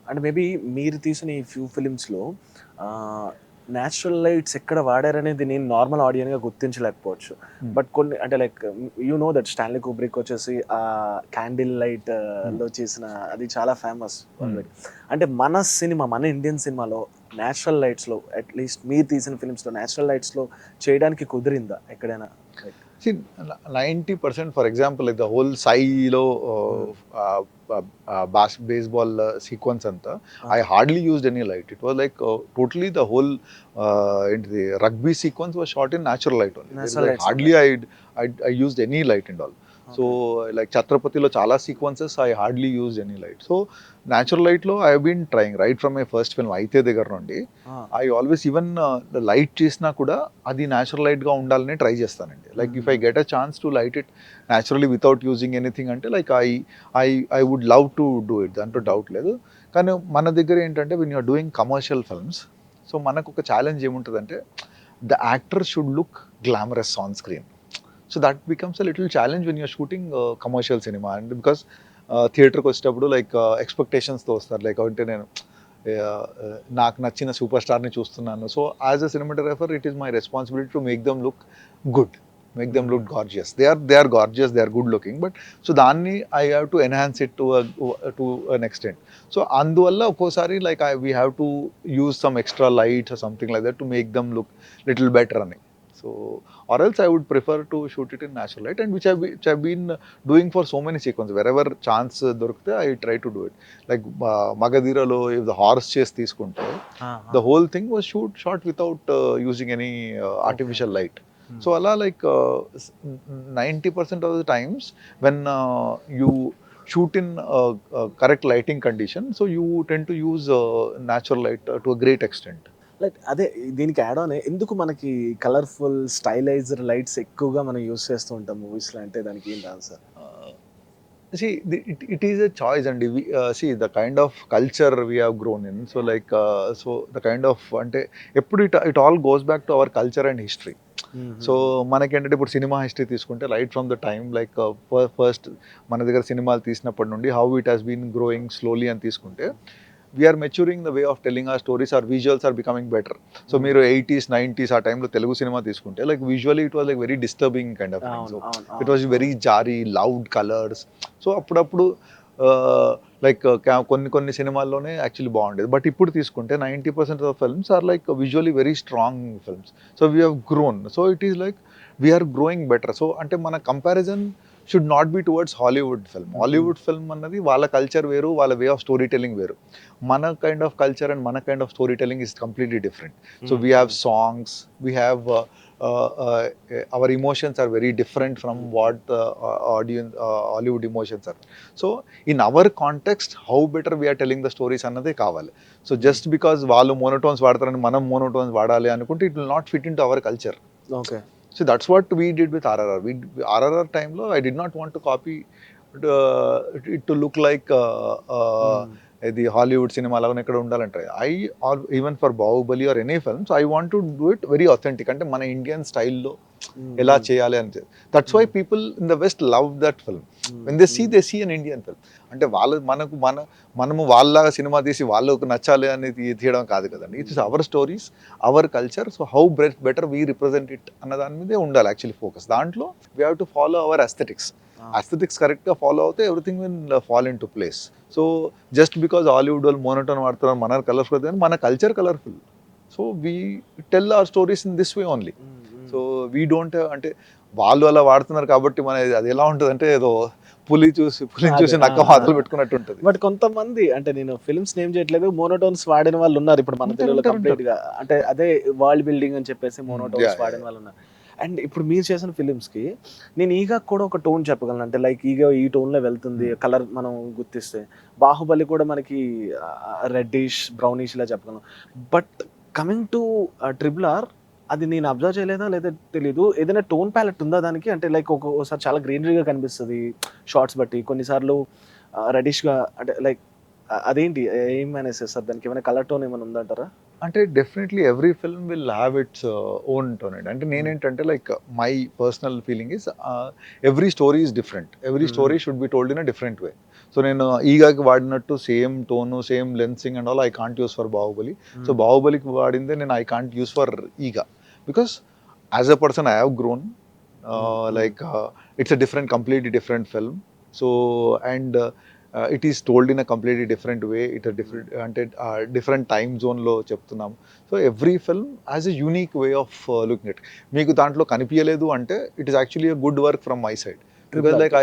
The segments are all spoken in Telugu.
అంటే మేబీ మీరు తీసిన ఈ ఫ్యూ ఫిలిమ్స్‌లో ఆహ్, నేచురల్ లైట్స్ ఎక్కడ వాడారనేది నేను నార్మల్ ఆడియన్‌గా గుర్తించలేకపోవచ్చు. హ్మ్. బట్ కొన్ని అంటే like you know that Stanley Kubrick వచ్చేసి క్యాండిల్ లైట్ హ్మ్. లో చేసిన అది చాలా ఫేమస్ హ్మ్. ఆల్రెడీ. అంటే మన సినిమా, మన ఇండియన్ సినిమాలో నేచురల్ లైట్స్‌లో అట్‌లీస్ట్ మీరు తీసిన ఫిలిమ్స్‌లో నేచురల్ లైట్స్‌లో చేయడానికి కుదిరిందా ఎక్కడైనా? Like See, 90% for example like the whole సాయిలో హ్మ్. బేస్‌బాల్ సీక్వెన్స్ అంతా I okay. Hardly used any light. It was like totally the whole ఏంటిది rugby sequence was shot in natural light only. There is natural like lights hardly ఉన్నాయి. I used any light and all. So okay. Like ఛత్రపతిలో చాలా sequences I hardly used any light. So natural లైట్‌లో I have been trying right from my first film 'అయితే' దగ్గర నుండి. ఆ! ఐ ఆల్వేస్ ఈవెన్ లైట్ చేసినా కూడా అది న్యాచురల్ లైట్‌గా ఉండాలని ట్రై చేస్తానండి. Like if I hmm. Get a chance to light it naturally without using anything అంటే like I I would love to do it. దాంట్లో డౌట్ లేదు. కానీ మన దగ్గర ఏంటంటే when you are doing commercial films, so మనకు ఒక ఛాలెంజ్ ఏముంటదంటే the actor should look glamorous on screen. So that becomes a little challenge when you're shooting commercial cinema. And because థియేటర్కి వచ్చేటప్పుడు లైక్ ఎక్స్పెక్టేషన్స్తో వస్తారు. లైక్ అంటే నేను నాకు నచ్చిన సూపర్ స్టార్ని చూస్తున్నాను. So as a cinematographer it is my responsibility to make them look good, make them look hmm. Gorgeous. They are gorgeous, they are good looking. But so దాన్ని I have to enhance it to an extent. So అందువల్ల ఒక్కోసారి like we have to use some extra lights or something like that to make them look little better అని. So or else I would prefer to shoot it in natural light, and which I've been doing for so many sequences. Wherever chance dorukte, I try to do it. Like Magadhiralo, if the horse chase తీసుకుంటే, ఆ! ఆ! the whole thing was shot without using any okay. artificial light. హ్మ్. So Allah, like 90% of the times when you shoot in correct lighting condition, so you tend to use natural light to a great extent. Like అదే దీనికి యాడ్ ఆన్ ఎందుకు మనకి కలర్‌ఫుల్ స్టైలైజ్డ్ లైట్స్ ఎక్కువగా మనం యూజ్ చేస్తూ ఉంటాం మూవీస్‌లో అంటే దానికి ఏంటి answer? Uh, it is a choice, and see the kind of culture we have grown in. So like so the kind of అంటే ఎప్పుడు it all goes back to our culture and history. So హుహుహు. మనకేంటంటే ఇప్పుడు సినిమా హిస్టరీ తీసుకుంటే right from the time like first మన దగ్గర సినిమాలు తీసినప్పటి నుండి how it has been growing slowly అని తీసుకుంటే we're maturing the way of telling our stories, our visuals are becoming better. So hmm. మీరు 80s 90s ఆ టైంలో తెలుగు సినిమా తీసుకుంటే like visually it was like very disturbing kind of thing. అవును. సో అవును. ఇట్ అవును. వాజ్ అవును. వెరీ జారీ లౌడ్ కలర్స్. సో అప్పుడప్పుడు లైక్ కొన్ని సినిమాల్లోనే యాక్చువల్లీ బాగుండేది. బట్ ఇప్పుడు తీసుకుంటే 90% of films are like visually very strong films. So we have grown. So it is like we're growing better. So అంటే మన comparison should not be towards Hollywood film. Hmm. Hollywood film అన్నది వాళ్ళ కల్చర్ వేరు, వాళ్ళ వే ఆఫ్ స్టోరీ టెల్లింగ్ వేరు. మన కైండ్ ఆఫ్ కల్చర్ అండ్ మన kind of story telling is completely different. So హ్మ్. వీ హ్యావ్ హ్మ్. Songs, we have our emotions are very different from హ్మ్. what the audience Hollywood emotions are. So in our context, how better we are telling the stories అన్నదే కావాలి. సో హ్మ్. జస్ట్ బికాస్ వాళ్ళు మోనోటోన్స్ వాడతారని మనం మోనోటోన్స్ వాడాలి అనుకుంటే it will not fit in to our culture. Okay. So that's what we did with RRR. RRR time lo I did not want to copy it to look like హ్మ్. the Hollywood cinema లాగా ఇక్కడ ఉండాలంటే even for Baahubali or any films I want to do it very authentic. అంటే మన ఇండియన్ స్టైల్లో హ్మ్. ఎలా హ్మ్. చేయాలి అని. That's why hmm. People in the west love that film. Hmm. When they hmm. See an Indian film. అంటే వాళ్ళ మనము వాళ్ళలాగా సినిమా తీసి వాళ్ళకు నచ్చాలి అని తీయడం కాదు కదండి. It's hmm. Our stories, our culture. So how better we represent it అన్న దాని మీదే ఉండాలి యాక్చువల్లీ ఫోకస్. దాంట్లో we have to follow our aesthetics. ఆ! అస్థెటిక్స్ కరెక్ట్గా ఫాలో అవుతే everything will fall into place. So just because Hollywood వాళ్ళు మోనోటోన్ వాడుతున్నారు, మన కలర్ఫుల్, మన culture colourful. So we tell our stories in this way only. Hmm. Hmm. So we don't అంటే వాళ్ళు అలా వాడుతున్నారు కాబట్టి మన అది ఎలా ఉంటుందంటే ఏదో పులిని అదే. చూసి ఆ! నక్క ఆ! వాతలు ఆ! పెట్టుకున్నట్టు ఉంటుంది. బట్ కొంతమంది అంటే నేను ఫిల్మ్స్ నేమ్ చేయట్లేదు. మోనోటోన్స్ వాడిన వాళ్ళున్నారు ఇప్పుడు మన ఉంటారు తెలుగులో ఉంటారు ఉంటారు. కంప్లీట్‌గా. అంటే అదే వరల్డ్ బిల్డింగ్ అని చెప్పేసి యా మోనోటోన్స్ యా. వాడిన వాళ్ళున్నారు. అండ్ ఇప్పుడు మీరు చేసిన ఫిల్మ్స్‌కి నేను 'ఈగ' కూడా ఒక టోన్ చెప్పగలను. అంటే లైక్ 'ఈగ' ఈ టోన్‌లో వెళ్తుంది. కలర్ మనం గుర్తిస్తే. 'బాహుబలి' కూడా మనకి రెడ్డిష్, బ్రౌనిష్‌లా చెప్పగలం. But coming to 'triple R' అది నేను అబ్జర్వ్ చేయలేదా లేదా తెలీదు. ఏదైనా టోన్ ప్యాలెట్ ఉందా దానికి? అంటే లైక్ ఒక్కోసారి చాలా గ్రీనరీగా కనిపిస్తది షాట్స్ బట్టి. కొన్నిసార్లు రెడ్డిష్‌గా అంటే లైక్ అదేంటి ఏం మేనేజ్ చేస్తారు? దానికి ఏమైనా కలర్ టోన్ ఏమైనా ఉందంటారా? అంటే definitely every film will have its own tone అండి. అంటే నేనేంటంటే like my personal feeling is every story is different, every story should be told in a different way. So నేను ఈగాకి వాడినట్టు same tone same lensing and all I can't use for Baahubali. So బాహుబలికి వాడిందే నేను I can't use for Eega, because as a person I have grown, like it's a different, completely different film. So and it is told in a completely different way. It a different అంటే different time zone లో చెప్తున్నాం. So every film has a unique way of looking it. మీకు దాంట్లో కనిపించలేదు అంటే it is actually a good work from my side. Because like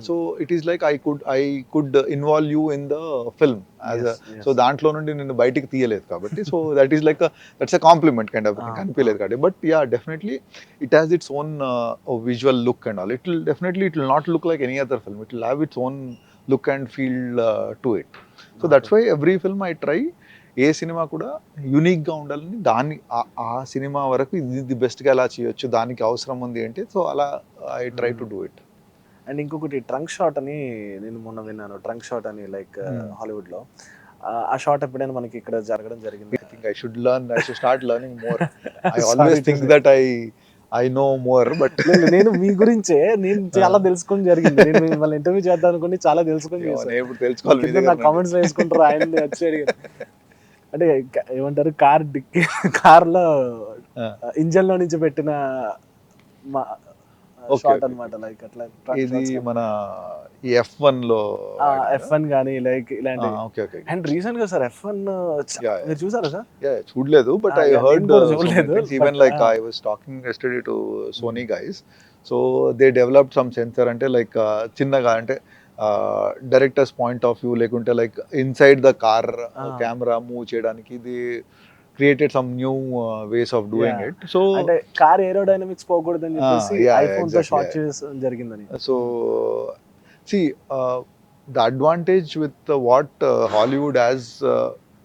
so it is like I could involve you in the film as Yes, a yes. so దాంట్లో నుండి నేను బయటికి తీయలేదు కాబట్టి so that is like that's a compliment kind of కనిపించలేదు కాబట్టి. But yeah, definitely it has its own visual look and all. It will not look like any other film. It will have its own look and feel to it. So that's why every film I try A cinema కూడా యూనిక్గా ఉండాలని, దాన్ని ఆ సినిమా వరకు ఇది బెస్ట్గా ఎలా చేయొచ్చు, దానికి అవసరం ఉంది అంటే సో అలా I try to do it. And ఇంకొకటి ట్రంక్ షాట్ అని నేను మొన్న విన్నాను, ట్రంక్ షాట్ అని లైక్ హాలీవుడ్ లో ఆ షాట్ ఎప్పుడైనా మనకి ఇక్కడ జరగడం జరిగింది? I think I should start learning more. I always think that I know more, but నేను మీ గురించే నేను చాలా తెలుసుకొని జరిగింది. నేను మిమ్మల్ని ఇంటర్వ్యూ చేద్దాం అనుకుని చాలా తెలుసుకొని నేను ఇప్పుడు తెలుసుకోవాలి మీ కింద నా దగ్గర కామెంట్స్ వేసుకుంటారు ఆయన వచ్చి అడిగారు. అంటే ఏమంటారు, కార్ లో ఇంజన్ లో నుంచి పెట్టిన షాట్ అన్నమాట. లైక్ అట్లా ఇది మన F1 లో F1 గానీ లైక్ ఇలాంటి. Okay okay. అండ్ రీసెంట్ గా సార్ F1 మీరు చూసారా సార్? చూడలేదు, బట్ ఐ హర్డ్ చూడలేదు. Even like I was talking yesterday to Sony guys. So they developed some sensor, అంటే లైక్ చిన్నగా అంటే డైరెక్టర్స్ పాయింట్ ఆఫ్ వ్యూ లేకుంటే like inside the car camera move చేయడానికి ఇది created some new ways of doing it. So అంటే కార్ ఏరోడైనమిక్స్ పోకూడదని చెప్పేసి ఐఫోన్ తో షాట్ చేయడం జరిగిందని. So see the advantage with what Hollywood has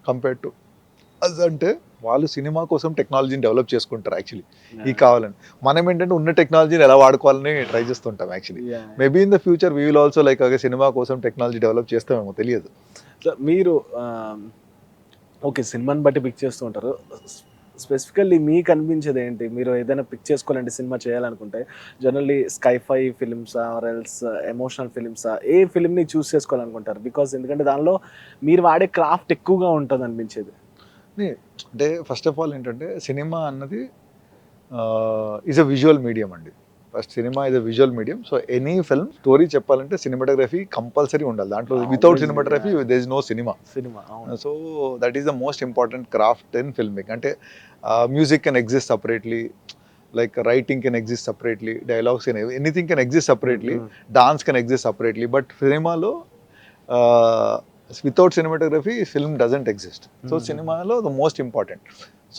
compared to us అంటే వాళ్ళు సినిమా కోసం టెక్నాలజీని డెవలప్ చేసుకుంటారు యాక్చువల్లీ. ఈ కావాలని మనం ఏంటంటే ఉన్న టెక్నాలజీని ఎలా వాడుకోవాలని ట్రై చేస్తుంటాం actually. Maybe in the future we will also like cinema కోసం టెక్నాలజీ డెవలప్ చేస్తామేమో తెలియదు. మీరు ఓకే సినిమాని బట్టి పిక్ చేస్తూ ఉంటారు, స్పెసిఫికల్లీ మీకు అనిపించేది ఏంటి? మీరు ఏదైనా పిక్ చేసుకోవాలంటే సినిమా చేయాలనుకుంటే జనరల్లీ స్కైఫై ఫిలిమ్సా ఆర్ ఎల్స్ ఎమోషనల్ ఫిలిమ్సా, ఏ ఫిలింని చూస్ చేసుకోవాలనుకుంటారు? బికాస్ ఎందుకంటే దానిలో మీరు వాడే క్రాఫ్ట్ ఎక్కువగా ఉంటుంది అనిపించేది. అంటే ఫస్ట్ ఆఫ్ ఆల్ ఏంటంటే సినిమా అన్నది ఈజ్ అ విజువల్ మీడియం అండి. First cinema is a visual medium. So any film story చెప్పాలంటే సినిమాటోగ్రఫీ కంపల్సరీ ఉండాలి దాంట్లో. Without cinematography there is no cinema. So that is the most important craft in film making. అంటే music can exist separately, like writing can exist separately, dialogues can, anything can exist separately, dance can exist separately, but cinema lo without cinematography film doesn't exist. So cinema lo the most important.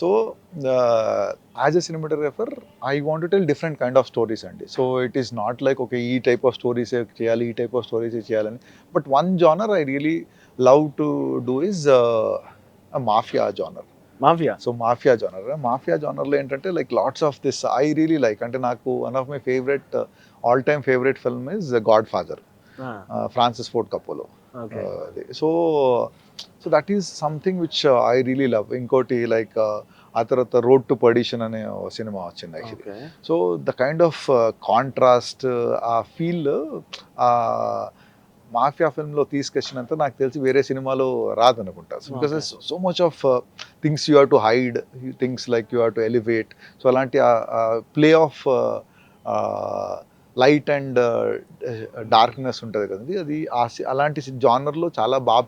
So as a cinematographer I want to tell different kind of stories andi. So it is not like okay ee type of stories cheyali, ee type of stories cheyalani, but one genre I really love to do is a mafia genre. So mafia జానర్లో ఏంటంటే like lots of this I really like. అంటే నాకు one of my favourite all time favourite film is Godfather, Francis Ford Coppola. So that is something which I really love. ఇంకోటి లైక్ ఆ తర్వాత రోడ్ టు పర్డిషన్ అనే సినిమా వచ్చింది actually. So the kind of contrast ఆ ఫీల్ మాఫియా ఫిల్మ్లో తీసుకొచ్చినంత నాకు తెలిసి వేరే సినిమాలో రాదనుకుంటా. Because so much of things you have to hide, things like you have to elevate. So అలాంటి play of light and darkness ఉంటుంది కదండి, అది అలాంటి జానర్లో చాలా బాగా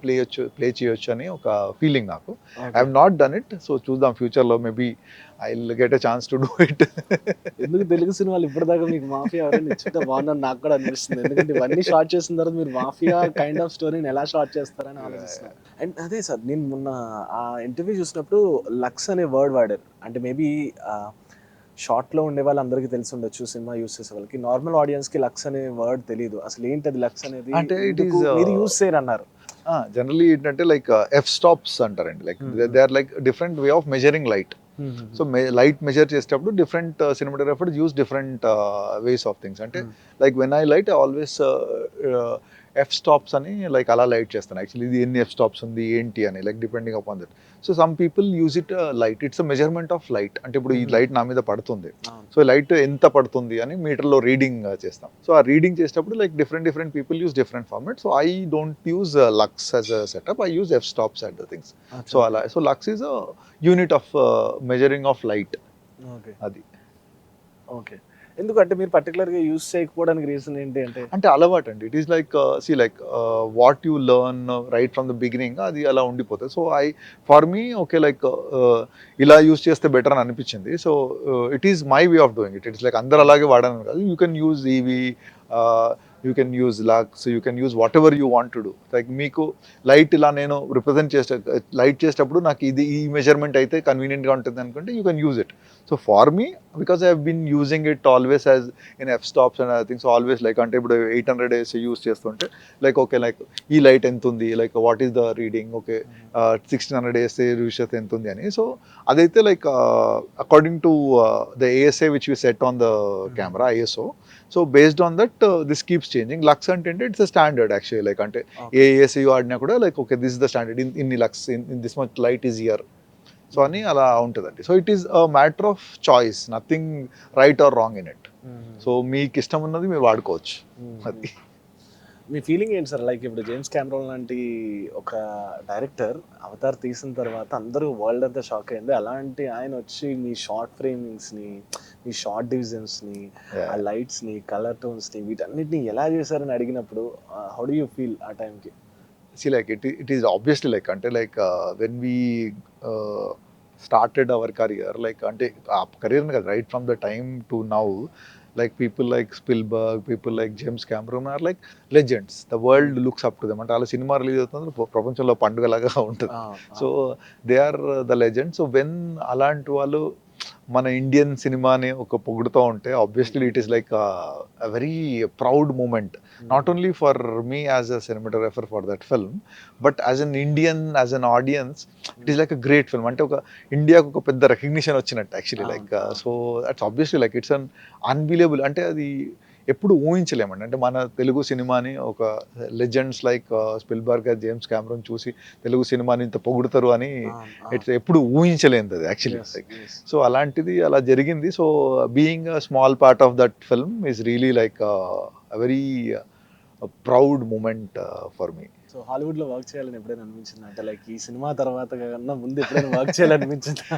ప్లే చేయొచ్చు అని ఒక ఫీలింగ్ నాకు. I have not done it, so చూద్దాం ఫ్యూచర్లో maybe I will get a chance to do it. ఎందుకు తెలుగు సినిమాలు ఇప్పటిదాకా మీకు మాఫియా ఎవరైనా ఇచ్చుంటే బాగుందని నాకు కూడా అనిపిస్తుంది. ఎందుకంటే ఇవన్నీ షార్ట్ చేసిన తర్వాత మీరు మాఫియా కైండ్ ఆఫ్ స్టోరీని ఎలా షార్ట్ చేస్తారని ఆలోచిస్తున్నాను. అండ్ అదే సార్, నేను మొన్న ఆ ఇంటర్వ్యూ చూసినప్పుడు లక్స్ అనే వర్డ్ వాడారు. అంటే మేబీ షార్ట్లో ఉండే వాళ్ళు అందరికీ తెలిసి ఉండొచ్చు, సినిమా యూస్ చేసే వాళ్ళకి. నార్మల్ ఆడియన్స్కి లక్స్ అనే వర్డ్ తెలియదు. అసలు ఏంటది లక్స్ అనేది? అంటే మీరు యూస్ చేయరన్నారు. జనరలీ ఏంటంటే లైక్ ఎఫ్ స్టాప్స్ అంటారండి. Like they are like different way of measuring light. So light measure చేసేటప్పుడు different cinematographers use different ways of things. అంటే like when I light I always F stops అని లైక్ అలా లైట్ చేస్తాను. యాక్చువల్లీ ఇది ఎన్ని ఎఫ్ స్టాప్స్ ఉంది ఏంటి అని like depending upon that. So some people use it light, it's a measurement of light. అంటే ఇప్పుడు ఈ లైట్ నా మీద పడుతుంది, సో లైట్ ఎంత పడుతుంది అని మీటర్లో రీడింగ్ చేస్తాం. సో ఆ రీడింగ్ చేసేటప్పుడు like different people use different format. So I don't use lux as a setup, I use F stops and the things. So అలా, so lux is a unit of measuring of light. అది ఓకే. ఎందుకంటే మీరు పర్టికులర్గా యూస్ చేయకపోవడానికి రీజన్ ఏంటి అంటే? అంటే అలవాటు అండి. It is like like what you learn right from the beginning అది అలా ఉండిపోతుంది. So for me okay like ఇలా యూస్ చేస్తే బెటర్ అని అనిపించింది. So it is my way of doing it. It's like అందరు అలాగే వాడను కాదు. You can use EV, you can use lux, you can use whatever you want to do. Like మీకు లైట్ ఇలా నేను రిప్రజెంట్ చేసే లైట్ చేసేటప్పుడు నాకు ఇది ఈ మెజర్మెంట్ అయితే కన్వీనియంట్గా ఉంటుంది అనుకుంటే you can use it. So far me because I been using it always as in F stops and other things always like అంటే ఇప్పుడు 800 డేస్ యూస్ చేస్తుంటే లైక్ ఓకే లైక్ ఈ లైట్ ఎంత ఉంది, like what is the reading, okay 1600 days use చేస్తే ఎంత ఉంది అని. సో అదైతే like according to the ASA which we set on the camera ISO. So based on that this keeps changing. Lux అంటే it's a standard actually. Like అంటే ఏ ఏఎస్ఏ ఆడినా కూడా like okay this is the standard ఇన్ని lux in this much light is here. So అని అలా ఉంటుందండి. So it is a matter of choice, nothing right or wrong in it. So మీకు ఇష్టం ఉన్నది మీరు వాడుకోవచ్చు. అది మీ ఫీలింగ్ ఏంటి సార్? లైక్ ఇప్పుడు జేమ్స్ కెమెరాన్ లాంటి ఒక డైరెక్టర్ అవతార్ తీసిన తర్వాత అందరూ వరల్డ్ అంతా షాక్ అయింది. అలాంటి ఆయన వచ్చి మీ షార్ట్ ఫ్రేమింగ్స్ని, మీ షార్ట్ డివిజన్స్ని, ఆ లైట్స్ని, కలర్ టోన్స్ని వీటన్నిటిని ఎలా చేశారని అడిగినప్పుడు హౌ డూ యూ ఫీల్ ఆ టైంకి? See like it is obviously like ante like when we started our career like ante career right from the time to now, like people like Spielberg, people like James Cameron are like legends. The world looks up to them. అంటే వాళ్ళ సినిమా రిలీజ్ అవుతుంది ప్రపంచంలో పండుగలాగా ఉంటుంది. So they are the legend. So when అలాంటి వాళ్ళు మన ఇండియన్ సినిమాని ఒక పొగుడుతూ ఉంటే obviously it is like a very proud moment, not only for me as a cinematographer for that film, but as an Indian, as an audience it is like a great film. అంటే ఒక ఇండియాకు ఒక పెద్ద రికగ్నిషన్ వచ్చినట్టు actually. Like so that's obviously like it's an unbelievable. అంటే అది ఎప్పుడు ఊహించలేమండి. అంటే మన తెలుగు సినిమాని ఒక legends like Spielberg, James Cameron చూసి తెలుగు సినిమాని ఇంత పొగుడుతారు అని ఇట్స్ ఎప్పుడు ఊహించలేదు అది యాక్చువల్లీ. సో అలాంటిది అలా జరిగింది. So being a small part of that film is really like a very proud moment for me. So హాలీవుడ్లో వర్క్ చేయాలని ఎప్పుడైనా అనిపించింది అంటే లైక్ ఈ సినిమా తర్వాత కన్నా ముందు ఎప్పుడైనా వర్క్ చేయాలనిపించిందా?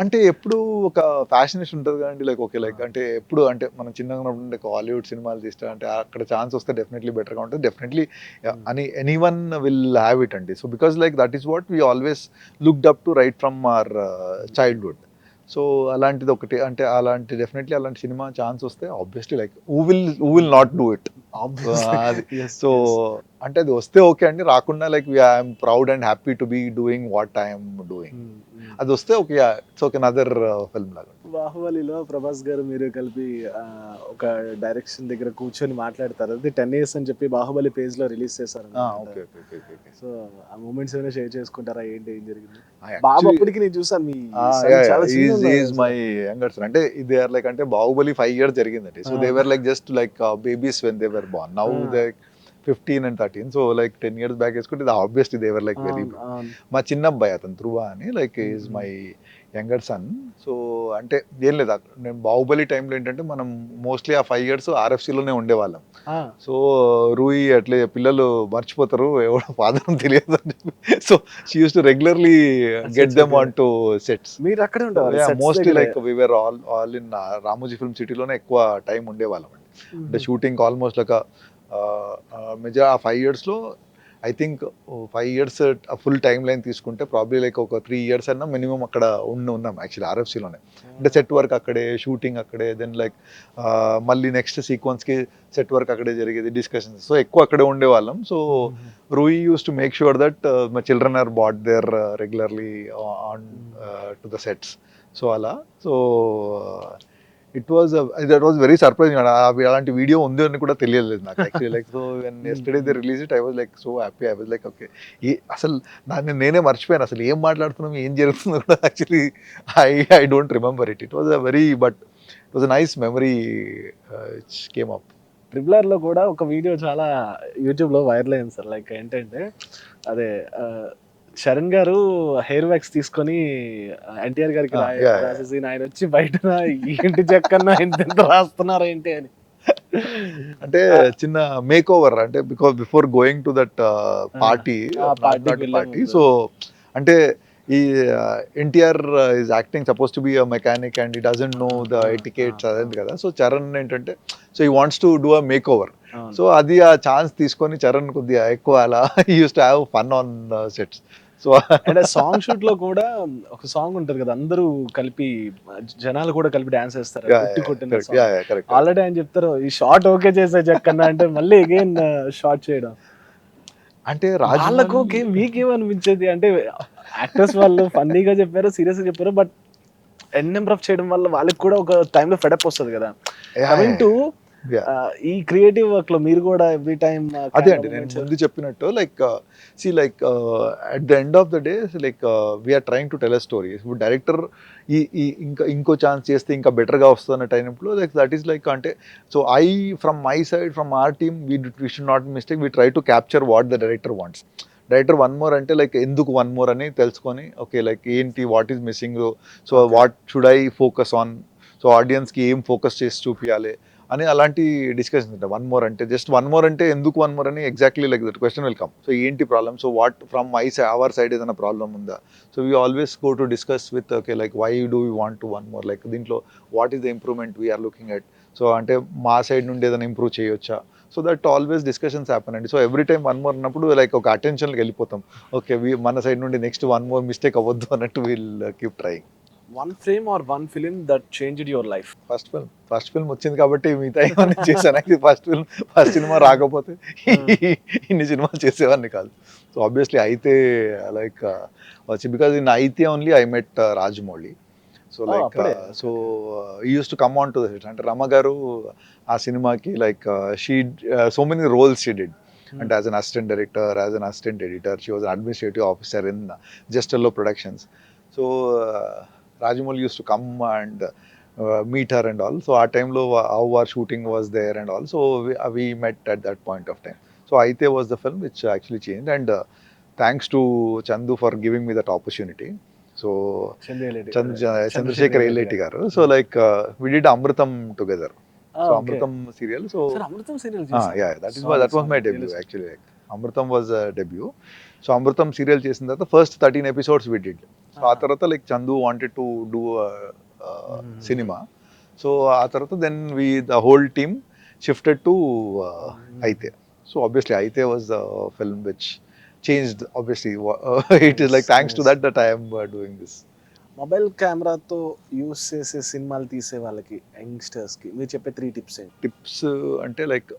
అంటే ఎప్పుడు ఒక ఫ్యాషనేషన్ ఉంటుంది కదండి. లైక్ ఓకే లైక్ అంటే ఎప్పుడు అంటే మనం చిన్నగా ఉన్నప్పుడు హాలీవుడ్ సినిమాలు తీస్తా అంటే అక్కడ ఛాన్స్ వస్తే డెఫినెట్లీ బెటర్గా ఉంటుంది. డెఫినెట్లీ అని ఎనీవన్ విల్ హ్యావ్ ఇట్ అండి. So because like that is what we always looked up to right from our childhood. So అలాంటిది ఒకటి అంటే అలాంటి డెఫినెట్లీ అలాంటి సినిమా ఛాన్స్ వస్తే obviously like who will not do it. అది సో అంటే అది వస్తే ఓకే అండి, రాకుండా like I'm proud and happy to be doing what I'm doing. అది వస్తే okay it's okay other film లాగా. బాహుబలిలో ప్రభాస్ గారు మీరు కలిపి ఒక డైరెక్షన్ దగ్గర కూర్చొని మాట్లాడతారు. అది 10 years అని చెప్పి బాహుబలి పేజ్ లో రిలీజ్ చేశారు. సో ఆ మూమెంట్స్ ఏమైనా షేర్ చేసుకుంటారా? ఏంటి ఏం జరిగింది? బాబు అప్పటికి నేను చూసాను మీ మై యంగర్ సన్. అంటే దే ఆర్ లైక్ అంటే బాహుబలి 5 years జరిగిందండి. So they were like just like babies when they were born. Now they 15 and 13. So like 10 years back వేసుకుంటే obviously they were like very. మా చిన్న అబ్బాయి అతను ధ్రువ అని like is my younger sun. So అంటే ఏం లేదు, నేను బాహుబలి టైంలో ఏంటంటే మనం మోస్ట్లీ ఆ 5 years ఆర్ఎఫ్సీలోనే ఉండేవాళ్ళం. సో రూయి అట్లే పిల్లలు మర్చిపోతారు ఎవడో ఫాదర్ తెలియదు అని చెప్పి so she use to regularly get them on to sets. మీరు అక్కడే ఉండేవారు mostly like we were all in Ramoji film సిటీలోనే ఎక్కువ టైం ఉండేవాళ్ళం అండి. అంటే షూటింగ్ ఆల్మోస్ట్ లైక్ మెజర్ ఆ 5 yearsలో I think 5 years full time line తీసుకుంటే ప్రాబ్లీ లైక్ ఒక 3 years అన్నా మినిమం అక్కడ ఉన్నాం యాక్చువల్లీ ఆర్ఎఫ్సీలోనే. అంటే సెట్ వర్క్ అక్కడే, షూటింగ్ అక్కడే, దెన్ లైక్ మళ్ళీ నెక్స్ట్ సీక్వెన్స్కి సెట్ వర్క్ అక్కడే జరిగేది, డిస్కషన్స్. సో ఎక్కువ అక్కడే ఉండేవాళ్ళం. సో రూయి use to make sure that my children are brought there regularly on to the sets. So అలా so it was that was very surprising. అలాంటి వీడియో ఉంది అని కూడా తెలియలేదు నాకు actually. Like so when yesterday they release it I was like so happy. I was like okay, అసలు దాన్ని నేనే మర్చిపోయాను అసలు ఏం మాట్లాడుతున్నాం ఏం జరుగుతుందో కూడా actually I don't remember it. It was a very but it was a nice memory which came up. Triple లో కూడా ఒక వీడియో చాలా యూట్యూబ్ లో వైరల్ అయింది సార్. లైక్ ఏంటంటే అదే చరణ్ గారు హెయిర్ వ్యాక్స్ తీసుకొని ఎన్టీఆర్ గారికి రాసేసి ఆయన వచ్చి బయట ఏంటి చెక్కన్నా ఎంత రాస్తున్నారు ఏంటి అని. అంటే చిన్న మేక్ ఓవర్ అంటే before going to that party party. So అంటే ఈ NTR is acting suppose to be a mechanic and ఈ డజంట్ నో ద ఎటికేట్స్ అదండి కదా. సో చరణ్ ఏంటంటే సో ఈ wants to do a make over. So అది ఆ ఛాన్స్ తీసుకొని చరణ్ కొద్దిగా ఎక్కువ అలా use to have fun on sets. So అంటే సాంగ్ షూట్ లో కూడా ఒక సాంగ్ ఉంటది కదా, అందరూ కలిపి జనాలు కూడా కలిపి డాన్స్ చేస్తారు. ఆల్రెడీ ఆయన చెప్తారు ఈ షార్ట్ ఓకే చేసే చెక్కన్నా అంటే మళ్ళీ అగైన్ షార్ట్ చేయడం అంటే వాళ్ళకు ఓకే. మీకేమనిపించేది అంటే యాక్టర్స్ వాళ్ళు ఫన్నీగా చెప్పారు, సీరియస్ గా చెప్పారు, బట్ ఎన్ నెంబర్ ఆఫ్ చేయడం వల్ల వాళ్ళకి కూడా ఒక టైంలో ఫెడప్ వస్తుంది కదా. కమింగ్ టు ఈ క్రియేటివ్ వర్క్ లో మీరు కూడా ఎవ్రీ టైం అదే అండి నేను ముందు చెప్పినట్టు like see like at the end of the day like we're trying to tell a story. ఇప్పుడు డైరెక్టర్ ఈ ఇంకో ఛాన్స్ చేస్తే ఇంకా బెటర్గా వస్తున్న టైంలో లైక్ దట్ ఈస్ లైక్ అంటే so from my side from our team we should not mistake, we try to capture what the director wants. Director one more అంటే లైక్ ఎందుకు వన్ మోర్ అని తెలుసుకొని ఓకే లైక్ ఏంటి what is missing, so what should I focus on, so ఆడియన్స్కి ఏం ఫోకస్ చేసి చూపించాలి అని అలాంటి డిస్కషన్స్ ఉంటాయి. వన్ మోర్ అంటే జస్ట్ వన్ మోర్ అంటే ఎందుకు వన్ మోర్ అని exactly like that question will come. So ఏంటి problem, so what from our side ఏదైనా ప్రాబ్లమ్ ఉందా, so we always go to discuss with okay like why do we want to one more, like దీంట్లో what is the improvement we are looking at, so అంటే మా సైడ్ నుండి ఏదైనా ఇంప్రూవ్ చేయొచ్చా. So that always discussions happen అండి. So every time one more అన్నప్పుడు లైక్ ఒక అటెన్షన్కి వెళ్ళిపోతాం. ఓకే మన సైడ్ నుండి నెక్స్ట్ వన్ మోర్ మిస్టేక్ అవ్వద్దు అన్నట్టు will keep trying. One frame are one film that changed your life. First film వచ్చింది కాబట్టి మిగతా ఏమన్నా చేశాను. ఫస్ట్ సినిమా రాకపోతే ఇన్ని సినిమాలు చేసేవాడిని కాదు. సో ఆబ్వియస్లీ అయితే లైక్ వచ్చి బికాజ్ ఇన్ అయితే only I met Rajamouli. So like so use to come on to the set. అంటే రమ గారు ఆ సినిమాకి like she so many roles she did. అంటే as an assistant director, as an assistant editor, she was administrative officer in జస్టెల్లో productions. So Rajamoli used to come and meet her and all. So our time lo how our shooting was there and all. So we met at that point of time. So Aite was the film which actually changed, and thanks to Chandu for giving me that opportunity. So Chandrasekhar Yelleti garu. So like we did Amrutam together. So Amrutam serial. So sir, Amrutam serial. Yeah, that was my debut actually. Like, Amrutam was a debut. So Amrutam serial చేసిన తర్వాత first 13 episodes we did. So ఆ తర్వాత like Chandu wanted to do cinema. So ఆ తర్వాత then the whole team shifted to Aithe. So obviously Aithe was the film which changed obviously. It is like thanks to that I'm doing this. Mobile కెమెరాతో యూస్ చేసే సినిమాలు తీసే వాళ్ళకి యంగ్స్టర్స్కి మీరు చెప్పే 3 టిప్స్ అంటే like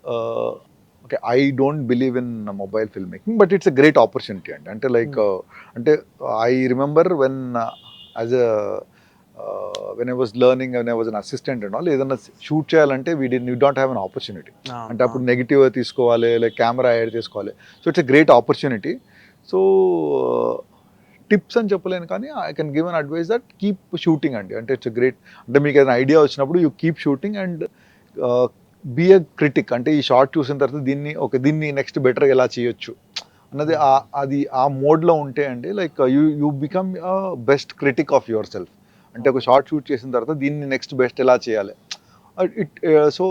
okay I don't believe in mobile film making, but it's a great opportunity అండి. అంటే లైక్ అంటే I remember when as when I was learning, when I was an assistant and all, ఏదైనా షూట్ చేయాలంటే you don't have an opportunity. అంటే అప్పుడు నెగిటివ్ తీసుకోవాలి, లైక్ కెమెరా యాడ్ చేసుకోవాలి. So it's a great opportunity. So tips అని చెప్పలేను కానీ I can give an advice that keep shooting అండి. అంటే ఇట్స్ గ్రేట్. అంటే మీకు ఏదైనా ఐడియా వచ్చినప్పుడు you keep shooting and be a critic. అంటే ఈ షార్ట్ చూసిన తర్వాత దీన్ని నెక్స్ట్ బెటర్గా ఎలా చేయొచ్చు అన్నది అది ఆ మోడ్లో ఉంటే అండి like you become best critique of your self. అంటే ఒక షార్ట్ షూట్ చేసిన తర్వాత దీన్ని నెక్స్ట్ బెస్ట్ ఎలా చేయాలి సో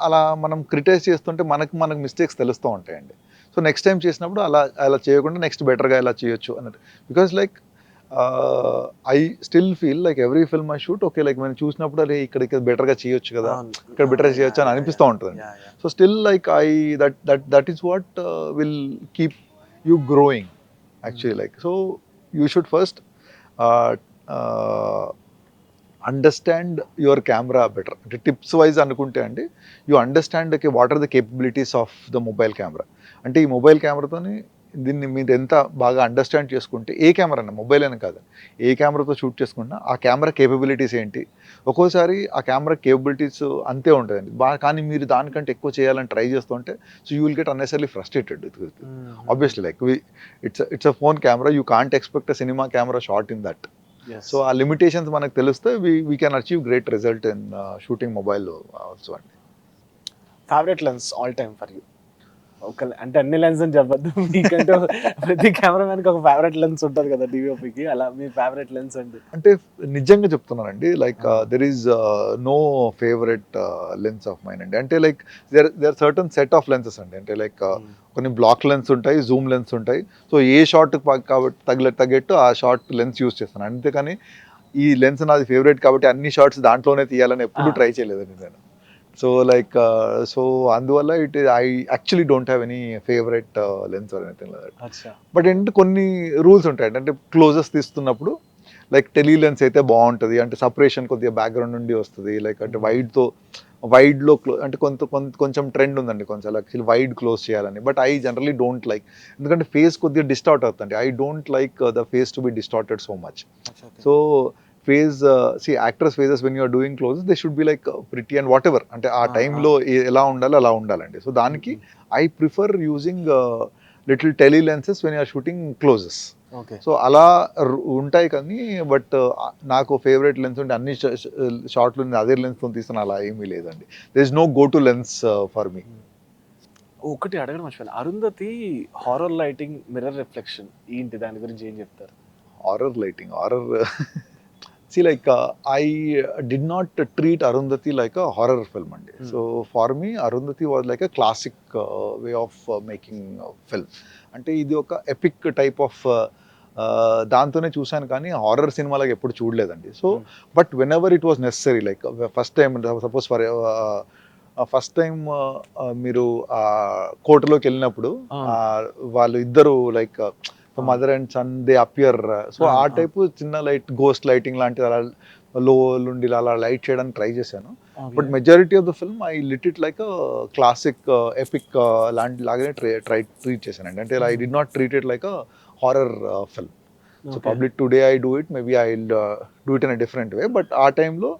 అలా మనం క్రిటిసైజ్ చేస్తుంటే మనకు మిస్టేక్స్ తెలుస్తూ ఉంటాయండి. సో నెక్స్ట్ టైం చేసినప్పుడు అలా చేయకుండా నెక్స్ట్ బెటర్గా ఎలా చేయొచ్చు అన్నట్టు. Because like I still feel like every film I shoot okay like మనం చూసినప్పుడు అదే ఇక్కడ బెటర్గా చేయొచ్చు కదా, ఇక్కడ బెటర్గా చేయొచ్చు అని అనిపిస్తూ ఉంటుంది. So still like that is what will keep you growing actually. Like so you should first understand your camera better. అంటే టిప్స్ వైజ్ అనుకుంటే అండి you understand okay what are the capabilities of the mobile camera. అంటే ఈ మొబైల్ కెమెరాతోని దీన్ని మీరు ఎంత బాగా అండర్స్టాండ్ చేసుకుంటే ఏ కెమెరా అన్న మొబైల్ అని కాదు, ఏ కెమెరాతో షూట్ చేసుకున్నా ఆ కెమెరా కేపబిలిటీస్ ఏంటి, ఒక్కోసారి ఆ కెమెరా కేపబిలిటీస్ అంతే ఉంటుందండి బాగా, కానీ మీరు దానికంటే ఎక్కువ చేయాలని ట్రై చేస్తుంటే so you will get unnecessary frustrated. Obviously like it's a phone camera, you can't expect a cinema camera shot in that. So ఆ లిమిటేషన్స్ మనకు తెలిస్తే we can achieve great result in shooting mobile also అండి. Favourite lens all time for you? ఒక అంటే అన్ని లెన్స్ అని చెప్పద్దు, మీకంటే ప్రతి కెమెరామెన్కి ఒక ఫేవరెట్ లెన్స్ ఉంటుంది కదా డివిఓపికి, అలా మీ ఫేవరెట్ లెన్స్ అంటే? అంటే నిజంగా చెప్తున్నానండి, like there is no favourite lens of mine అండి. అంటే like there certain set of lenses అండి. అంటే లైక్ కొన్ని బ్లాక్ లెన్స్ ఉంటాయి, జూమ్ లెన్స్ ఉంటాయి. సో ఏ షార్ట్ కాబట్టి తగ్గట్టు ఆ షార్ట్ లెన్స్ యూస్ చేస్తాను. అంతేకాని ఈ లెన్స్ నాది ఫేవరెట్ కాబట్టి అన్ని షార్ట్స్ దాంట్లోనే తీయాలని ఎప్పుడు ట్రై చేయలేదండి నేను. సో లైక్ సో అందువల్ల I actually don't have any favourite lens or anything like that. But ఏంటంటే కొన్ని రూల్స్ ఉంటాయి. అంటే క్లోజెస్ తీస్తున్నప్పుడు లైక్ టెలీ లెన్స్ అయితే బాగుంటుంది, అంటే సపరేషన్ కొద్దిగా బ్యాక్గ్రౌండ్ నుండి వస్తుంది. లైక్ అంటే వైడ్లో అంటే కొంచెం ట్రెండ్ ఉందండి కొంచెం యాక్చువల్లీ వైడ్ క్లోజ్ చేయాలని. But I generally don't like, ఎందుకంటే ఫేస్ కొద్దిగా డిస్టార్ట్ అవుతుంది. I don't like the face to be distorted so much. So face actors faces when you're doing closes they should be like pretty and whatever, అంటే ఆ టైంలో ఎలా ఉండాలో అలా ఉండాలండి. సో దానికి I prefer using little tele lenses when you're shooting closes. So అలా ఉంటాయి కానీ బట్ నాకు ఫేవరెట్ లెన్స్ ఉంటే అన్ని షార్ట్లు అదే లెన్స్తో తీసిన అలా ఏమీ లేదండి. There is no go to lens for me. ఒకటి అడగడం మర్చిపోయాను, Arundhati horror lighting mirror reflection ఏంటి, దాని గురించి ఏం చెప్తారు? Horror lighting, horror. See, like I did not treat Arundhati like a horror film, andi. So for me, Arundhati was like a classic way of making film. అంటే ఇది ఒక ఎపిక్ టైప్ ఆఫ్ దాంతోనే చూశాను కానీ హారర్ సినిమాలకు ఎప్పుడు చూడలేదండి. So but whenever it was necessary, like first time suppose first time మీరు కోర్టులోకి వెళ్ళినప్పుడు వాళ్ళు ఇద్దరు like mother and son they appear. So ఆ టైప్ చిన్న లైట్ గోస్ట్ లైటింగ్ లాంటిది అలా లో నుండి అలా లైట్ చేయడానికి ట్రై చేశాను. But majority of the film I lit it like classic epic లాగానే ట్రీట్ చేశానండి. అంటే I did not treat it like a horror film. So public today I do it, maybe I do it in a different way, but ఆ టైంలో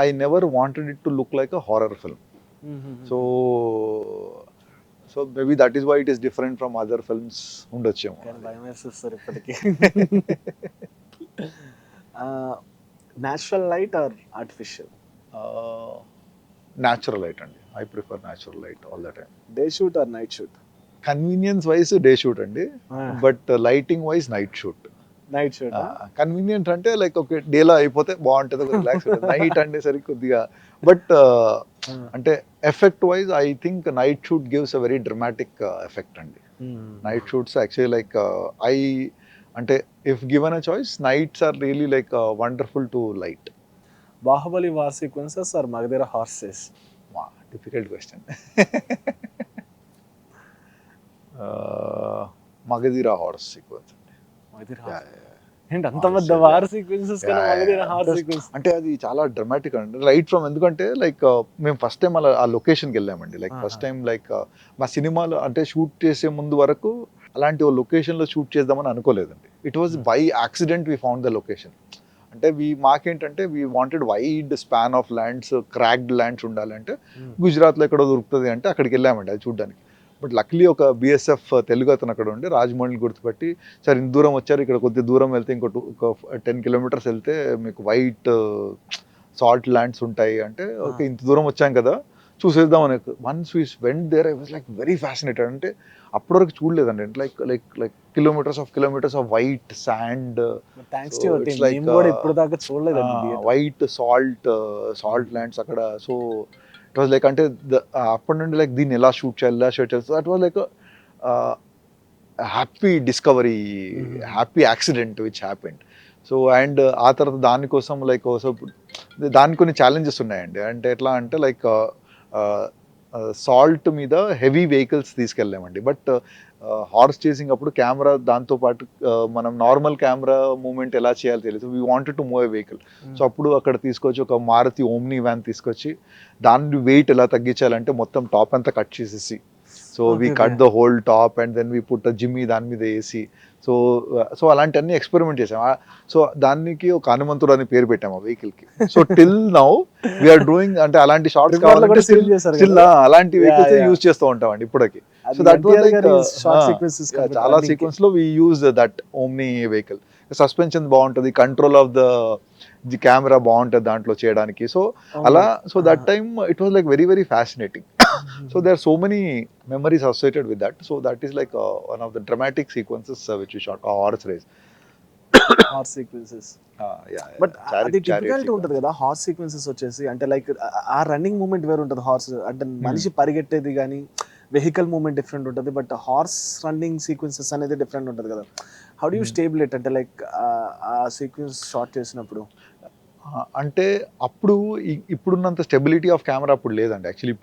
I never wanted it to look like a horror film. So maybe that is why it is different from other films ఉండొచ్చేమో. భయం వేసేస్తారు ఇప్పటికీ. Natural light or artificial? Natural light అండి. I prefer natural light all the time. Day shoot or night shoot? Convenience wise day shoot అండి, but lighting wise night shoot. Night shoot convenient అంటే లైక్ ఒక డేలో అయిపోతే బాగుంటుంది, రిలాక్స్ ఉంటుంది. నైట్ అనేసరికి కొద్దిగా బట్ అంటే effect wise I think night shoot gives a very dramatic effect అండి. Night shoots actually like I అంటే if given a choice nights are really like wonderful to light. Baahubali war sequences or Magadheera horses? Difficult question. Magadheera horse sequence. అంటే అది చాలా డ్రమాటిక్ అండి రైట్ ఫ్రమ్, ఎందుకంటే లైక్ మేము ఫస్ట్ టైం అలా ఆ లొకేషన్కి వెళ్ళామండి. లైక్ ఫస్ట్ టైం లైక్ మా సినిమాలో అంటే షూట్ చేసే ముందు వరకు అలాంటి ఓ లొకేషన్లో షూట్ చేద్దామని అనుకోలేదండి. It was by accident we found the location. అంటే మాకేంటంటే we wanted wide span of lands, cracked lands ఉండాలంటే గుజరాత్లో ఎక్కడో దొరుకుతుంది అంటే అక్కడికి వెళ్ళామండి అది చూడడానికి. బట్ లక్లీ ఒక బిఎస్ఎఫ్ తెలుగు అతను అక్కడ ఉండి రాజమౌళిని గుర్తుపట్టి, సార్ ఇంత దూరం వచ్చారు, ఇక్కడ కొద్ది దూరం వెళ్తే ఒక 10 kilometers వెళ్తే మీకు వైట్ సాల్ట్ ల్యాండ్స్ ఉంటాయి అంటే ఓకే ఇంత దూరం వచ్చాం కదా చూసేద్దాం అని. Once we went there I was like very fascinated. అంటే అప్పటి వరకు చూడలేదండి. Like kilometres of white sand, white salt lands అక్కడ. సో ఇట్ వాజ్ లైక్ అంటే అప్పటి నుండి లైక్ దీన్ని ఎలా షూట్ చేయాలి so that was like happy discovery, happy accident which happened. So and ఆ తర్వాత దానికోసం లైక్ సో దానికి కొన్ని ఛాలెంజెస్ ఉన్నాయండి. అంటే ఎట్లా అంటే లైక్ సాల్ట్ మీద హెవీ వెహికల్స్ తీసుకెళ్ళామండి. బట్ హార్స్ చేసింగ్ అప్పుడు కెమెరా దాంతోపాటు మనం నార్మల్ కెమెరా మూమెంట్ ఎలా చేయాలో తెలియదు. We wanted to move a vehicle. So అప్పుడు అక్కడ తీసుకొచ్చి ఒక మారుతి ఓమ్ని వ్యాన్ తీసుకొచ్చి దాని వెయిట్ ఎలా తగ్గించాలంటే మొత్తం టాప్ అంతా కట్ చేసేసి, so so we Okay, cut okay. The whole top and then we put jimmy దాని మీద వేసి సో సో అలాంటివన్నీ ఎక్స్పెరిమెంట్ చేసాం. సో దానికి ఒక హనుమంతుడు అని పేరు పెట్టాము ఆ వెహికల్ కి. So till now we are doing అంటే అలాంటి షార్ట్స్ Tripler లో కావాలంటే కూడా still చేశారు స్టిల్ కదా? అలాంటి Yeah, వెహికల్స్ yeah. యూజ్ చేస్తూ ఉంటామండి ఇప్పటికి. అది so that was NTR like గారి short sequences కాబట్టి చాలా running కి. సీక్వెన్స్ లో we use that Omni vehicle. Suspension బాగుంటుంది, కంట్రోల్ ఆఫ్ ది కెమెరా బాగుంటుంది దాంట్లో చేయడానికి. సో అలా so that time it was like very very fascinating. So there are so many memories associated with that. So that is like one of the dramatic sequences which we shot, horse race. Horse sequences. Yeah, but chariot- అది chariot డిఫికల్టీ sequence. ఉంటుంది కదా హార్స్ సీక్వెన్సెస్ వచ్చేసి, అంటే లైక్ ఆ రన్నింగ్ మూమెంట్ వేరు ఉంటుంది హార్స్, అంటే మనిషి పరిగెట్టేది కానీ వెహికల్ మూమెంట్ డిఫరెంట్ ఉంటుంది, బట్ హార్స్ రన్నింగ్ సీక్వెన్సెస్ అనేది డిఫరెంట్ ఉంటుంది కదా. How do you stable it, అంటే లైక్ ఆ సీక్వెన్స్ షాట్ చేసినప్పుడు? అంటే అప్పుడు ఇప్పుడున్నంత స్టెబిలిటీ ఆఫ్ కెమెరా అప్పుడు లేదండి యాక్చువల్లీ.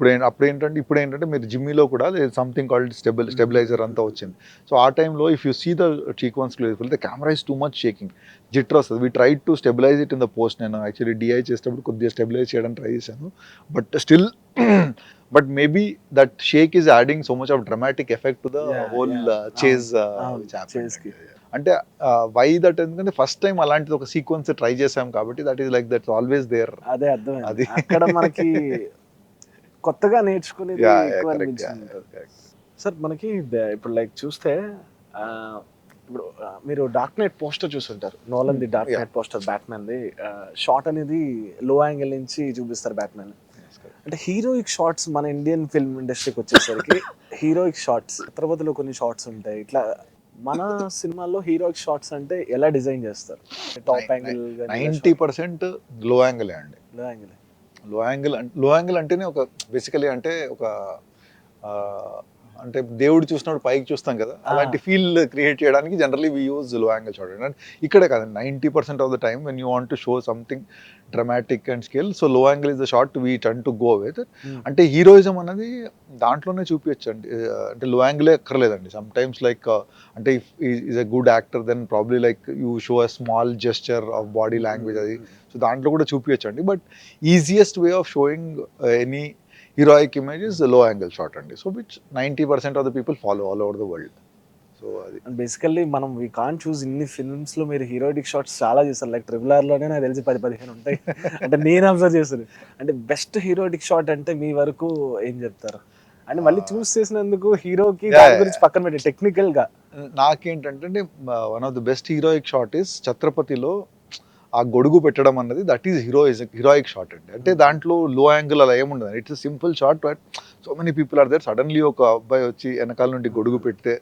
ఇప్పుడు ఏంటంటే మీరు జిమ్మీలో కూడా సంథింగ్ కాల్డ్ స్టెబిలైజర్ అంతా వచ్చింది. సో ఆ టైంలో if you see the sequence the camera is too much shaking, jitter వస్తుంది. We try to stabilize it in the post. నేను యాక్చువల్లీ డిఐ చేసేటప్పుడు కొద్దిగా స్టెబిలైజ్ చేయడానికి ట్రై చేశాను, but still but maybe that shake is adding so much of dramatic effect to the whole chase. chase కి. అంటే వై దట్, ఎందుకంటే ఫస్ట్ టైం అలాంటిది ఒక సీక్వెన్స్ ట్రై చేసాం కాబట్టి that is like that's always there. అదే అర్థమైంది. అది. అక్కడ మనకి కొత్తగా నేర్చుకునేది ఎక్కువ అనిపించింది. సార్ మనకి ఇప్పుడు లైక్ చూస్తే ఇప్పుడు మీరు డార్క్ నైట్ పోస్టర్ చూస్తుంటారు, Nolan the dark night poster batsmen the shot అనేది లో యాంగిల్ నుంచి చూపిస్తారు బ్యాట్మెన్. అంటే హీరోయిక్ షార్ట్స్ మన ఇండియన్ ఫిల్మ్ ఇండస్ట్రీకి వచ్చేసరికి హీరోయిక్ షార్ట్స్ తర్వాతలో కొన్ని షార్ట్స్ ఉంటాయి. ఇట్లా మన సినిమాల్లో హీరోయిక్ షార్ట్స్ అంటే ఎలా డిజైన్ చేస్తారు? టాప్ యాంగిల్ 90% లో యాంగిల్ అండి. Low angle. లో యాంగిల్ అంటేనే ఒక బేసికలీ అంటే ఒక అంటే దేవుడు చూసినప్పుడు పైకి చూస్తాం కదా, అలాంటి ఫీల్ క్రియేట్ చేయడానికి generally we use low angle shot. And ఇక్కడే కాదు 90% of the time when you want to show something dramatic and scale, so low angle is the shot we turn to go with. అంటే హీరోయిజం అనేది దాంట్లోనే చూపించచ్చు అండి. అంటే లో యాంగిలే ఎక్కర్లేదండి. సమ్ టైమ్స్ లైక్ అంటే if is a good actor then probably like you show a small gesture of body language అది, సో దాంట్లో కూడా చూపించచ్చు అండి. But easiest way of showing any heroic image is the low angle shot అండి. So which 90% of the people follow all over the world. So అది బేసికల్లీ మనం వీ కాంట్ చూస్ ఇన్ని ఫిల్మ్స్ లో మీరు హీరోయిక్ షాట్స్ చాలా చేస్తారు. లైక్ RRR లోనే నాకు తెలిసి 10-15 ఉంటాయి. అంటే నేను అబ్జర్వ్ చేస్తాను. అంటే బెస్ట్ హీరోయిక్ షాట్ అంటే మీ వరకు ఏం చెప్తారు? అంటే మళ్ళీ చూస్ చేసినందుకు హీరోకి దాని గురించి పక్కన పెట్టి టెక్నికల్ గా నాకేంటంటే one of the best heroic shot is ఛత్రపతిలో ఆ గొడుగు పెట్టడం అన్నది దట్ ఈస్ హీరోయిక్ షాట్ అండి. అంటే దాంట్లో లో యాంగిల్ అలా ఏముండదు, it's simple shot but so many people are there. Suddenly ఒక అబ్బాయి వచ్చి వెనకాల నుండి గొడుగు పెడితే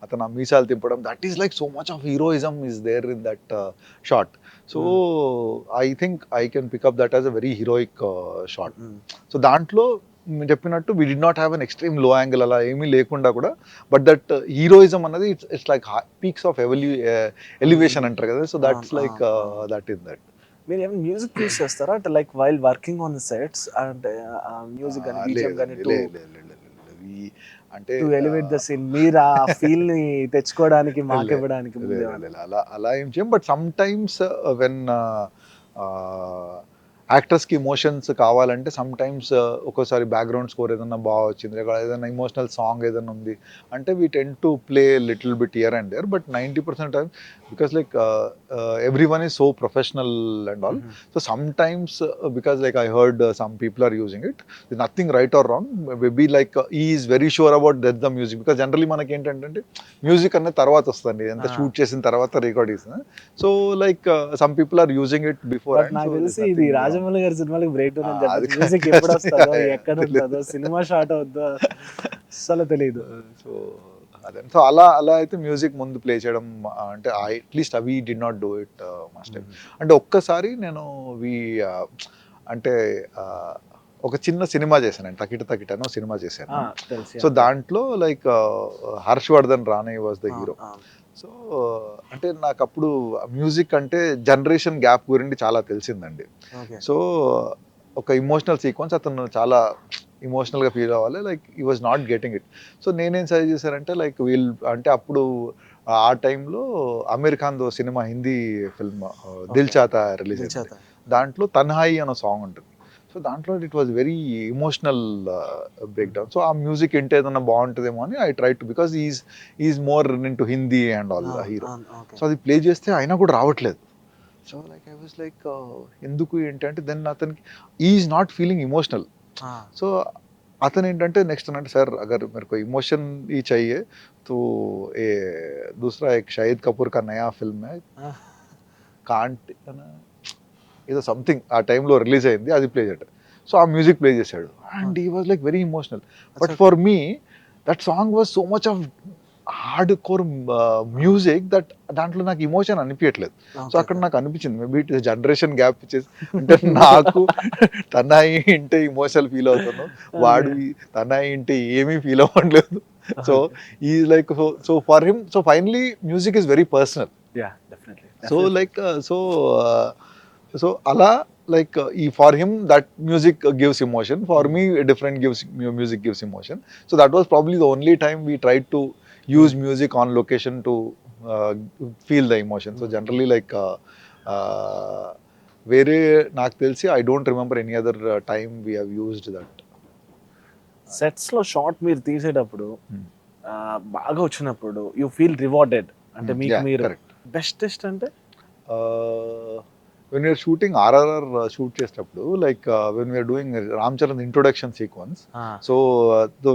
అతను ఆ మీసాలు తిప్పడం, that is like so much of heroism is there in that shot. So I think I can pick up that as a very heroic shot. So దాంట్లో మీరు చెప్పినట్టు we did not have an extreme low angle అలా ఏమీ లేకుండా కూడా, బట్ దట్ హీరోయిజం అన్నది it's like peaks of elevation అంటారు కదా. So that's like that is that. మీరు ఏమైనా మ్యూజిక్ యూస్ చేస్తారా? అంటే like while working on the sets అంటే మ్యూజిక్ కానీ బీజిఎం కానీ అంటే టు ఎలివేట్ ద సీన్, మీరు ఆ ఫీల్ ని తెచ్చుకోవడానికి మాకు ఇవ్వడానికి అలా ఏం చేయం. బట్ సమ్ టైమ్స్ వెన్ యాక్టర్స్కి ఇమోషన్స్ కావాలంటే సమ్ టైమ్స్ ఒక్కోసారి బ్యాక్గ్రౌండ్ స్కోర్ ఏదైనా బాగా వచ్చింది, లేదా ఏదైనా ఇమోషనల్ సాంగ్ ఏదైనా ఉంది అంటే we tend to play little bit here and there. But 90% time because like every one is so professional and all. So sometimes because like I heard some people are using it, nothing right or wrong, maybe like is very sure about that the music. Because generally మనకి ఏంటంటే మ్యూజిక్ అనేది తర్వాత వస్తుంది, ఎంత షూట్ చేసిన తర్వాత రికార్డ్ చేసిన. So like some people are using it before. నాకు తెలిసి ఇది రాజమౌళి గారి సినిమాలకు బ్రేక్ డౌన్ అని చెప్పి మ్యూజిక్ ఎప్పుడు వస్తుందో ఎక్కడ ఉంటుందో సినిమా షాట్ అవుద్దో అసలు తెలియదు. సో అదే, సో అలా అయితే మ్యూజిక్ ముందు ప్లే చేయడం అంటే అట్లీస్ట్ అవి did not do it must. అంటే ఒక్కసారి నేను అంటే ఒక చిన్న సినిమా చేశాను, తకిట అని సినిమా చేశాను. సో దాంట్లో like Harshvardhan Rane was the hero. So అంటే నాకు అప్పుడు మ్యూజిక్ అంటే జనరేషన్ గ్యాప్ గురించి చాలా తెలిసిందండి. సో ఒక ఇమోషనల్ సీక్వెన్స్ అతను చాలా ఇమోషనల్గా ఫీల్ అవ్వాలి, like he was not getting it. So నేనేం సజెస్ట్ చేశానంటే లైక్ అంటే అప్పుడు ఆ టైంలో అమీర్ ఖాన్దో సినిమా హిందీ ఫిల్మ్ దిల్ చాతా రిలీజ్ అయింది. దాంట్లో తన్హాయి అనే సాంగ్ ఉంటుంది. సో దాంట్లో it was very emotional breakdown. So ఆ మ్యూజిక్ ఏంటి ఏదైనా బాగుంటుందేమో అని I try to, because is more in to Hindi and all hero. So అది ప్లే చేస్తే అయినా కూడా రావట్లేదు. So like I was like ఎందుకు ఏంటంటే దెన్ అతనికి is not feeling emotional. So అతను ఏంటంటే నెక్స్ట్ అంటే సార్ అగర్ मेरे को इमोशन ही चाहिए तो ये दूसरा एक शाहिद कपूर का नया फिल्म है కాంట్ ఏదో సంథింగ్ ఆ టైంలో రిలీజ్ అయింది, అది ప్లే చేయడం. సో ఆ మ్యూజిక్ ప్లే చేశాడు and he was like very emotional. But for me that song was so much of hard core music that దాంట్లో నాకు ఇమోషన్ అనిపించట్లేదు. సో అక్కడ నాకు అనిపించింది maybe it is generation gap ఇచ్చేసి, అంటే నాకు తనాయి ఇంటే ఇమోషనల్ ఫీల్ అవుతాను, వాడు తనాయి ఇంటే ఏమీ ఫీల్ అవ్వట్లేదు. సో ఈ like so for him, so finally music is very personal. So like so అలా like for him that music gives emotion, for me different music gives emotion. So that was probably the only time we tried to use music on location to feel the emotion. So generally like వేరే నాకు తెలిసి I don't remember any other time we have used that. Sets లో షార్ట్ మీరు తీసేటప్పుడు బాగా వచ్చినప్పుడు యూ ఫీల్ రివార్డెడ్, అంటే మీకు మీరు బెస్టెస్ట్ అంటే when we are shooting RRR shoot చేసేటప్పుడు like when we are doing Ram Charan introduction sequence, so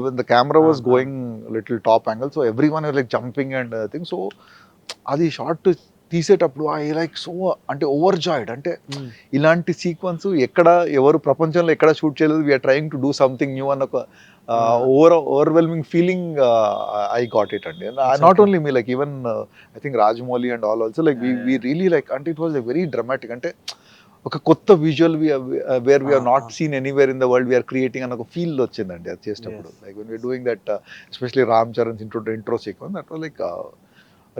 when the camera was going little top angle, so everyone was like jumping and things. So అది షార్ట్ తీసేటప్పుడు ఐ లైక్ సో అంటే ఓవర్ జాయిడ్, అంటే ఇలాంటి సీక్వెన్స్ ఎక్కడ ఎవరు ప్రపంచంలో ఎక్కడ షూట్ చేయలేదు, we are trying to do something new అన్న ఒక overwhelming feeling I got it అండి. Not only me like even I think Rajamouli and all also like we really like, అంటే ఇట్ వాజ్ వెరీ డ్రమాటిక్, అంటే ఒక కొత్త visual where we are not seen anywhere in the world we are creating అని ఒక ఫీల్ వచ్చిందండి అది చేసేటప్పుడు. Like when we're doing that especially Ram Charan intro sequence, that was like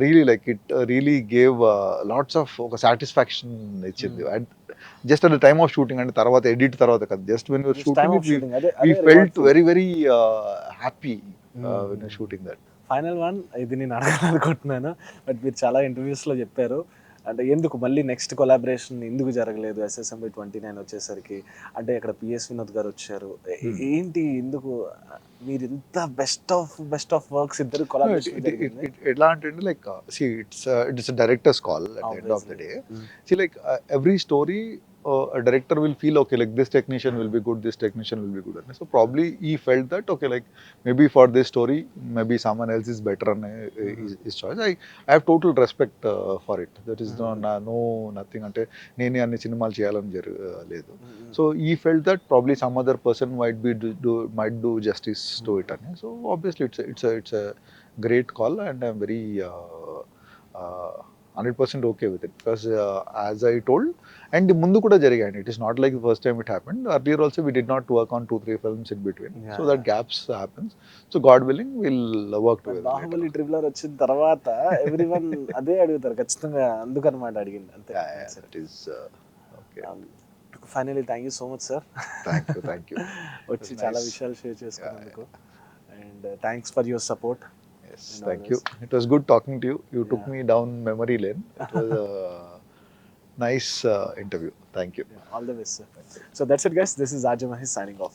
really like it really gave lots of ఒక satisfaction ఇచ్చింది. And just at the time of shooting అంటే తర్వాత ఎడిట్ తర్వాత కదా, just when we were shooting it we felt very very happy when we were shooting that. Final one ఇది నేను అడగాలనుకుంటున్నాను, బట్ మీరు చాలా ఇంటర్వ్యూస్ లో చెప్పారు, అంటే ఎందుకు మళ్ళీ నెక్స్ట్ కొలాబరేషన్ ఎందుకు జరగలేదు SSMB 29 వచ్చేసరికి, అంటే ఇక్కడ పిఎస్ వినోద్ గారు వచ్చారు, ఏంటి ఎందుకు మీరు ఇంత బెస్ట్ ఆఫ్ వర్క్స్ ఇద్దరు కొలాబరేషన్? ఎట్లా అంటే like see it's a director's call at the end of the day. See like every story a director will feel okay like this technician will be good, this technician will be good, and so probably he felt that okay like maybe for this story maybe someone else is better and his choice. I have total respect for it. That is no nothing ante nene anni cinemalu cheyalani లేదు. So he felt that probably some other person might do justice to it అని. So obviously it's a great call and I'm very 100% okay with it, because as I told and ముందు కూడా జరిగాయి, it is not like the first time it happened. Earlier also we did not work on 2-3 films in between, so that gaps happens. So God willing we'll work together. Baahubali ట్రిపులర్ వచ్చిన తర్వాత ఎవ్రీవన్ అదే అడుగుతారు ఖచ్చితంగా, అందుకనమాట అడిగింది అంతే. It is okay. Finally thank you so much sir, thank you వచ్చి చాలా విషయాలు షేర్ చేసుకున్నందుకు, and thanks for your support. Yes, thank you. It was good talking to you. You took me down memory lane. It was a nice interview. Thank you. All the best, sir. So that's it, guys. This is RJ Mahesh signing off.